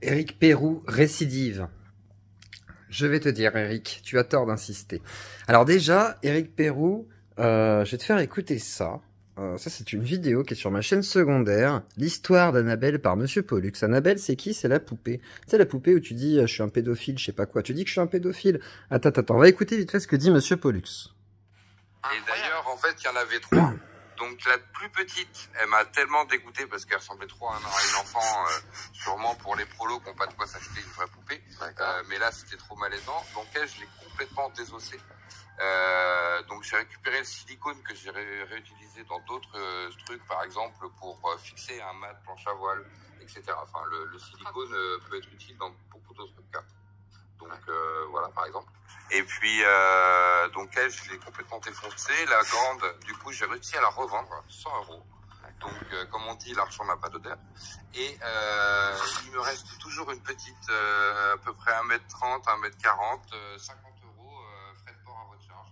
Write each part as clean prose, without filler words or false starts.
Éric Pérou récidive. Je vais te dire, Éric, tu as tort d'insister. Alors déjà, Éric Pérou, je vais te faire écouter ça. Ça, c'est une vidéo qui est sur ma chaîne secondaire. L'histoire d'Annabelle par Monsieur Pollux. Annabelle, c'est qui? C'est la poupée. C'est la poupée où tu dis, je suis un pédophile, je sais pas quoi. Tu dis que je suis un pédophile. Attends, on va écouter vite fait ce que dit Monsieur Pollux. Et d'ailleurs, en fait, il y en avait 3. Donc la plus petite, elle m'a tellement dégoûté parce qu'elle ressemblait trop à une enfant, sûrement pour les prolos qui n'ont pas de quoi s'acheter une vraie poupée. Mais là, c'était trop malaisant. Donc elle, je l'ai complètement désossée. Donc j'ai récupéré le silicone que j'ai réutilisé dans d'autres trucs, par exemple pour fixer un mat, planche à voile, etc. Enfin, le silicone peut être utile dans beaucoup d'autres cas. Donc voilà, par exemple. Et puis, donc elle, je l'ai complètement défoncée. La grande, du coup, j'ai réussi à la revendre 100 €. Donc, comme on dit, l'argent n'a pas d'odeur. Et il me reste toujours une petite, à peu près 1m30, 1m40, 50 €, frais de port à votre charge.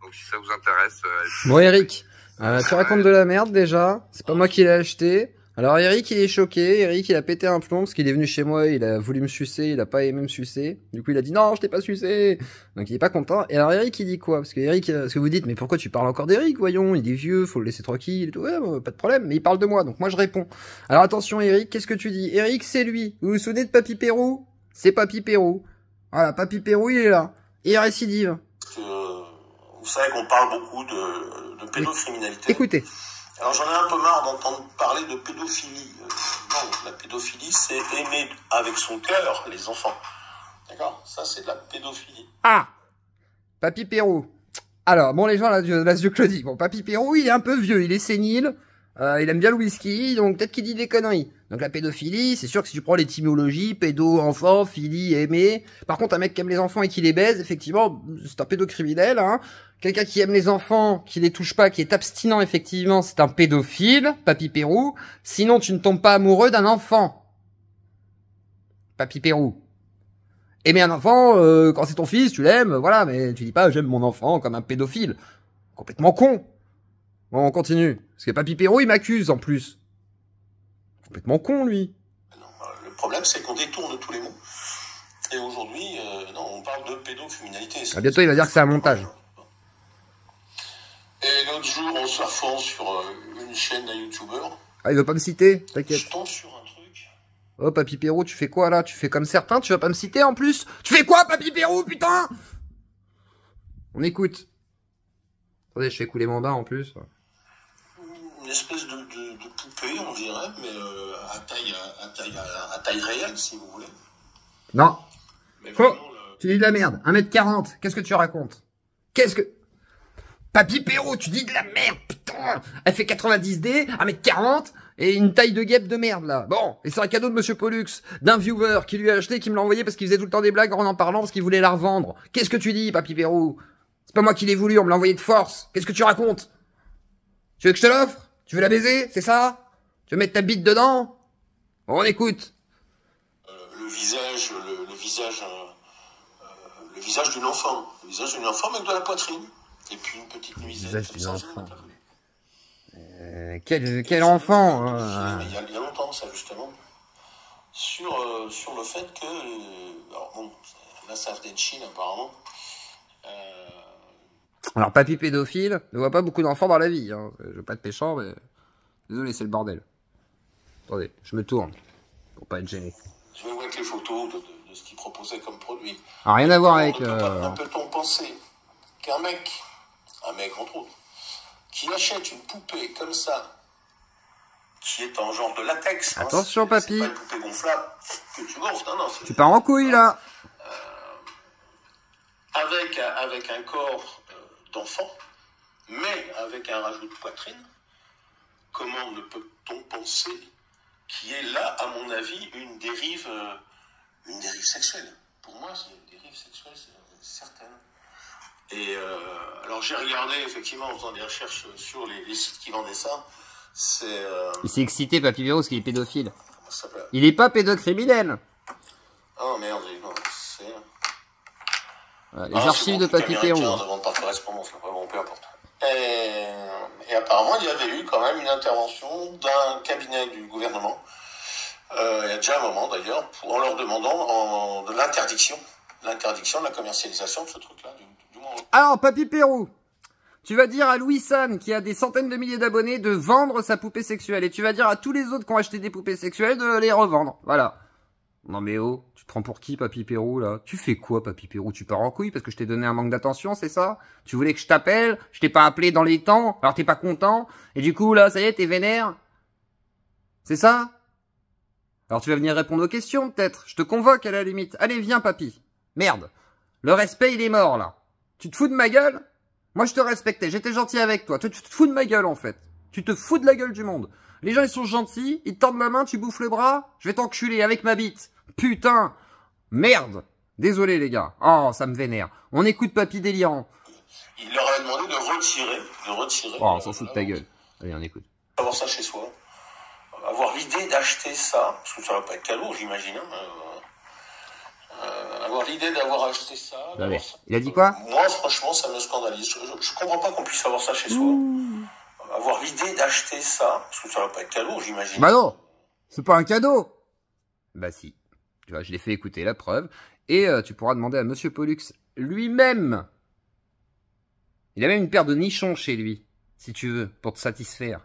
Donc, si ça vous intéresse... Bon, Eric, tu racontes de la merde déjà. C'est pas moi qui l'ai acheté. Alors Eric il est choqué, Eric il a pété un plomb parce qu'il est venu chez moi, il a voulu me sucer, il a pas aimé me sucer. Du coup il a dit non je t'ai pas sucé. Donc il est pas content. Et alors Eric il dit quoi? Parce que Eric, ce que vous dites, mais pourquoi tu parles encore d'Eric? Voyons, il est vieux, faut le laisser tranquille et tout. Ouais, pas de problème, mais il parle de moi, donc moi je réponds. Alors attention Eric, qu'est-ce que tu dis? Eric c'est lui. Vous vous souvenez de Papy Pérou? C'est Papy Pérou. Voilà, Papy Pérou il est là. Et il récidive. Vous savez qu'on parle beaucoup de pédocriminalité. Écoutez. Alors j'en ai un peu marre d'entendre parler de pédophilie. Non, la pédophilie, c'est aimer avec son cœur les enfants. D'accord? Ça, c'est de la pédophilie. Ah! Papy Pérou. Alors, bon, les gens, là, yeux Claudie. Bon, Papy Pérou, il est un peu vieux, il est sénile, il aime bien le whisky, donc peut-être qu'il dit des conneries. Donc la pédophilie, c'est sûr que si tu prends l'étymologie, pédo, enfant, philie, aimer. Par contre, un mec qui aime les enfants et qui les baise, effectivement, c'est un pédocriminel, hein. Quelqu'un qui aime les enfants, qui les touche pas, qui est abstinent, effectivement, c'est un pédophile, Papy Pérou. Sinon, tu ne tombes pas amoureux d'un enfant. Papy Pérou. Aimer un enfant, quand c'est ton fils, tu l'aimes, voilà, mais tu dis pas, j'aime mon enfant comme un pédophile. Complètement con. Bon, on continue. Parce que Papy Pérou, il m'accuse, en plus. Complètement con, lui. Non, le problème, c'est qu'on détourne tous les mots. Et aujourd'hui, non, on parle de pédocriminalité. Ah, bientôt, il va dire que c'est un montage. Et l'autre jour, en surfant sur une chaîne d'un youtubeur... Ah, il veut pas me citer, t'inquiète. Je tombe sur un truc... Oh, Papy Pérou, tu fais quoi, là? Tu fais comme certains, tu vas pas me citer, en plus? Tu fais quoi, Papy Pérou, putain? On écoute. Attendez, je fais couler mon bain, en plus. Une espèce de poupée, on dirait, mais à taille réelle, si vous voulez. Non. Mais Faux. vraiment, Tu dis de la merde. 1m40. Qu'est-ce que tu racontes? Qu'est-ce que... Papy Pérou, tu dis de la merde, putain. Elle fait 90D, 1m40, et une taille de guêpe de merde, là. Bon, et c'est un cadeau de Monsieur Pollux, d'un viewer qui lui a acheté, qui me l'a envoyé parce qu'il faisait tout le temps des blagues en parlant, parce qu'il voulait la revendre. Qu'est-ce que tu dis, Papy Pérou? C'est pas moi qui l'ai voulu, on me l'a envoyé de force. Qu'est-ce que tu racontes? Tu veux que je te l'offre? Tu veux la baiser, c'est ça? Tu veux mettre ta bite dedans? Bon, on écoute. le visage d'une enfant. Le visage d'une enfant avec de la poitrine. Et puis une petite nuisette. Visage d'une enfant. Quel enfant hein. Il y a longtemps, ça, justement. Sur le fait que... alors bon, là, ça venait de Chine, apparemment. Alors, papy pédophile ne voit pas beaucoup d'enfants dans la vie. Hein. Je veux pas être méchant, mais... Désolé, c'est le bordel. Attendez, je me tourne. Pour pas être gêné. Je vais vous mettre les photos de ce qu'il proposait comme produit. Ah, rien à voir avec... Ne peut-on penser qu'un mec entre autres, qui achète une poupée comme ça, qui est en genre de latex... Attention, hein, papy. C'est pas une poupée gonflable que tu gonfles, non, tu pars en couille, là. Avec un corps d'enfant, mais avec un rajout de poitrine, comment ne peut-on penser qu'il y ait là, à mon avis, une dérive sexuelle? Pour moi, c'est une dérive sexuelle, c'est certain. Et alors j'ai regardé effectivement en faisant des recherches sur les sites qui vendaient ça. Il s'est excité, Papy Pérou, parce qu'il est pédophile. Il est pas pédocriminel. Oh merde, non, c'est... les archives de Papy Pérou. Bon, peu importe. Et apparemment, il y avait eu quand même une intervention d'un cabinet du gouvernement Il y a déjà un moment d'ailleurs, en leur demandant de l'interdiction de la commercialisation de ce truc-là, du moins. Alors, Papy Pérou, tu vas dire à Louis San, qui a des centaines de milliers d'abonnés, de vendre sa poupée sexuelle. Et tu vas dire à tous les autres qui ont acheté des poupées sexuelles de les revendre. Voilà. Non mais oh, tu te prends pour qui, Papy Pérou, là? Tu fais quoi, Papy Pérou? Tu pars en couille parce que je t'ai donné un manque d'attention, c'est ça? Tu voulais que je t'appelle? Je t'ai pas appelé dans les temps, alors t'es pas content? Et du coup, là, ça y est, t'es vénère? C'est ça? Alors tu vas venir répondre aux questions, peut-être. Je te convoque, à la limite. Allez, viens, papy. Merde. Le respect, il est mort, là. Tu te fous de ma gueule? Moi, je te respectais, j'étais gentil avec toi. Toi, tu te fous de ma gueule, en fait. Tu te fous de la gueule du monde. Les gens, ils sont gentils, ils te tendent la main, tu bouffes le bras, je vais t'enculer avec ma bite. Putain. Merde. Désolé, les gars. Oh, ça me vénère. On écoute Papy délirant. Il leur a demandé de retirer. Oh, on s'en fout de ta gueule. Allez, on écoute. Avoir ça chez soi. Avoir l'idée d'acheter ça, parce que ça va pas être cadeau, j'imagine. Avoir l'idée d'avoir acheté ça. Allez. Il a dit quoi? Moi, franchement, ça me scandalise. Je comprends pas qu'on puisse avoir ça chez soi. Avoir l'idée d'acheter ça, parce que ça va pas être cadeau, j'imagine. Bah non, c'est pas un cadeau. Bah si. Tu vois, je l'ai fait écouter, la preuve. Et tu pourras demander à Monsieur Pollux lui-même. Il a même une paire de nichons chez lui, si tu veux, pour te satisfaire.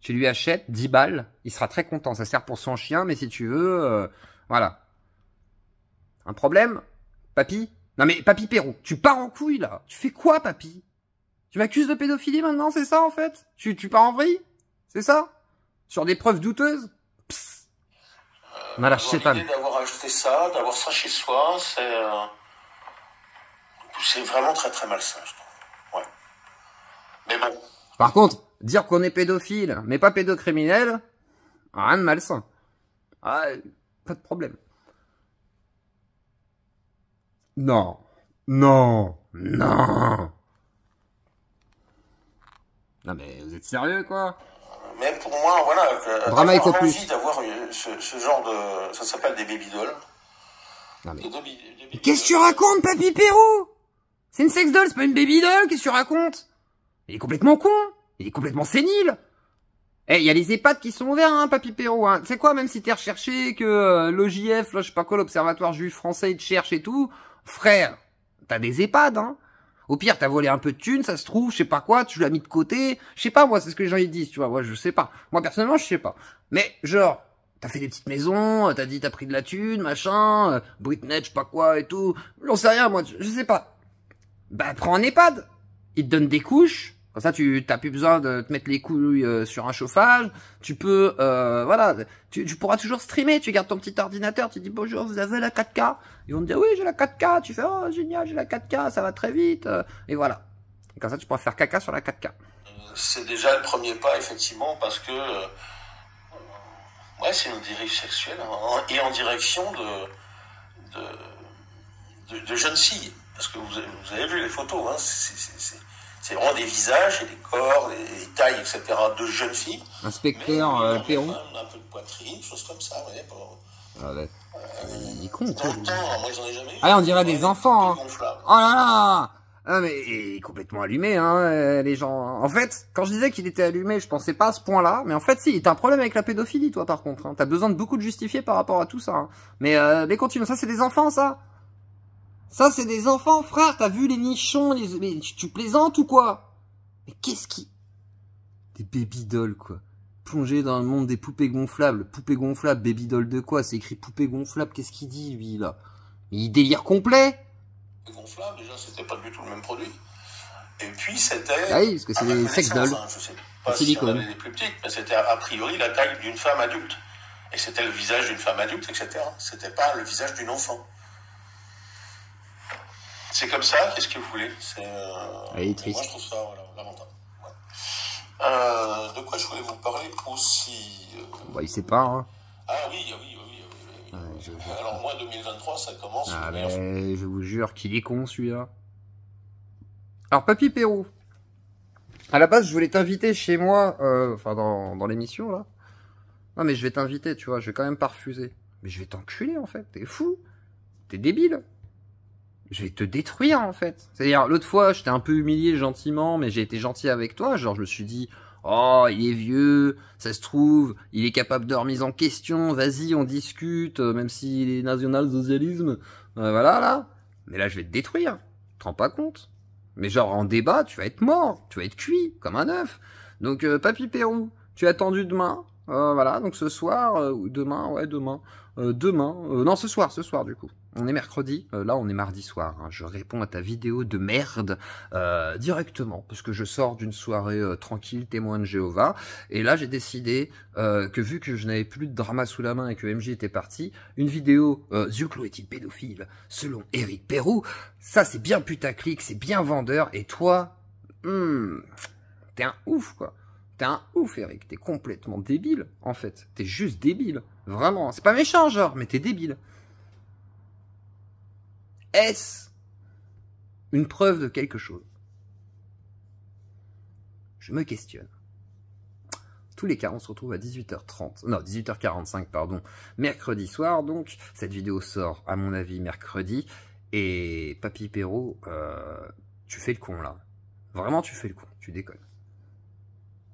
Tu lui achètes 10 balles, il sera très content. Ça sert pour son chien, mais si tu veux, voilà. Un problème, papy? Non mais Papy Pérou, tu pars en couille là. Tu fais quoi, papy? Tu m'accuses de pédophilie maintenant, c'est ça en fait? Tu pars en vrille? C'est ça? Sur des preuves douteuses? Psst. Voilà, je sais pas. L'idée d'avoir acheté ça, d'avoir ça chez soi, c'est vraiment très très malsain, je trouve. Ouais. Mais bon. Par contre, dire qu'on est pédophile, mais pas pédocriminel, rien de malsain. Ah, pas de problème. Non. Non. Non. Non mais vous êtes sérieux quoi? Mais pour moi, voilà, Drama avoir Eco+. envie d'avoir ce genre de... Ça s'appelle des baby dolls. Non mais... Qu'est-ce que tu racontes, Papy Pérou? C'est une sex doll, c'est pas une baby doll, qu'est-ce que tu racontes? Il est complètement con. Il est complètement sénile. Eh, il y a les EHPAD qui sont ouverts, hein, Papy Pérou, hein. Tu sais quoi, même si t'es recherché, que l'OJF, là, je sais pas quoi, l'Observatoire Juif Français, il te cherche et tout, frère, t'as des EHPAD, hein. Au pire, t'as volé un peu de thunes, ça se trouve, je sais pas quoi, tu l'as mis de côté. Je sais pas, moi, c'est ce que les gens ils disent, tu vois. Moi, je sais pas. Moi, personnellement, je sais pas. Mais, genre, t'as fait des petites maisons, t'as dit t'as pris de la thune, machin, Britnet, je sais pas quoi et tout. J'en sais rien, moi, je sais pas. Bah, prends un EHPAD. Ils te donnent des couches. Comme ça, t'as plus besoin de te mettre les couilles sur un chauffage. Tu peux, voilà, tu pourras toujours streamer. Tu gardes ton petit ordinateur, tu dis bonjour, vous avez la 4K. Ils vont te dire oui, j'ai la 4K. Tu fais oh génial, j'ai la 4K, ça va très vite. Et voilà. Et comme ça, tu pourras faire caca sur la 4K. C'est déjà le premier pas, effectivement, parce que ouais, c'est une dérive sexuelle et en direction de jeunes filles. Parce que vous avez vu les photos, hein, c'est vraiment des visages et des corps, des tailles, etc. de jeunes filles. Inspecteur Perron. Un peu de poitrine, choses comme ça, ouais. Ah ouais. Il est con, quoi. Moi, j'en ai jamais eu. Ah, on dirait des enfants, hein. Oh là là. Ah, mais il est complètement allumé, hein, les gens. En fait, quand je disais qu'il était allumé, je pensais pas à ce point-là. Mais en fait, si, t'as un problème avec la pédophilie, toi, par contre. Hein. T'as besoin de beaucoup de justifier par rapport à tout ça. Hein. Mais continue. Ça, c'est des enfants, ça. Ça, c'est des enfants, frère. T'as vu les nichons, mais tu plaisantes ou quoi? Mais qu'est-ce qui... Des baby dolls, quoi. Plongé dans le monde des poupées gonflables. Poupées gonflables, baby doll de quoi? C'est écrit poupée gonflable. Qu'est-ce qu'il dit, lui, là? Il délire complet. Gonflable, déjà, c'était pas du tout le même produit. Et puis, c'était... Ah oui, parce que c'est des sex dolls. Je sais pas si on avait des plus petites, mais c'était a priori la taille d'une femme adulte. Et c'était le visage d'une femme adulte, etc. C'était pas le visage d'une enfant. C'est comme ça, qu'est-ce que vous voulez? Triste. Moi, je trouve ça voilà, lamentable. Ouais. De quoi je voulais vous parler aussi Bah, il sait pas, hein. Ah oui. Ouais, alors, moi, 2023, ça commence... Ah, mais je vous jure qu'il est con, celui-là. Alors, Papy Pérou. À la base, je voulais t'inviter chez moi, enfin, dans l'émission, là. Non, mais je vais t'inviter, tu vois, je vais quand même pas refuser. Mais je vais t'enculer, en fait. T'es fou. T'es débile. Je vais te détruire, en fait. C'est-à-dire, l'autre fois, je t'ai un peu humilié gentiment, mais j'ai été gentil avec toi. Genre, je me suis dit, Oh, il est vieux, ça se trouve, il est capable de remise en question, vas-y, on discute, même s'il est national-socialisme, voilà, là. Mais là, je vais te détruire, tu te rends pas compte? Mais genre, en débat, tu vas être mort, tu vas être cuit, comme un œuf. Donc, Papy Pérou, tu es attendu demain, voilà, donc ce soir, ou demain, ouais, demain, non, ce soir, du coup. On est mercredi, là on est mardi soir, hein. Je réponds à ta vidéo de merde directement, parce que je sors d'une soirée tranquille, témoin de Jéhovah, et là j'ai décidé que vu que je n'avais plus de drama sous la main et que MJ était parti, une vidéo Ziuclo est-il pédophile selon Eric Pérou, ça c'est bien putaclic, c'est bien vendeur, et toi, t'es un ouf quoi. T'es un ouf Eric, t'es complètement débile en fait, t'es juste débile, vraiment, c'est pas méchant genre, mais t'es débile. Est-ce une preuve de quelque chose? Je me questionne. Tous les cas, on se retrouve à 18h30, non 18h45 pardon, mercredi soir donc. Cette vidéo sort à mon avis mercredi. Et Papy Pérou, tu fais le con là. Vraiment tu fais le con, tu déconnes.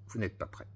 Vous n'êtes pas prêts.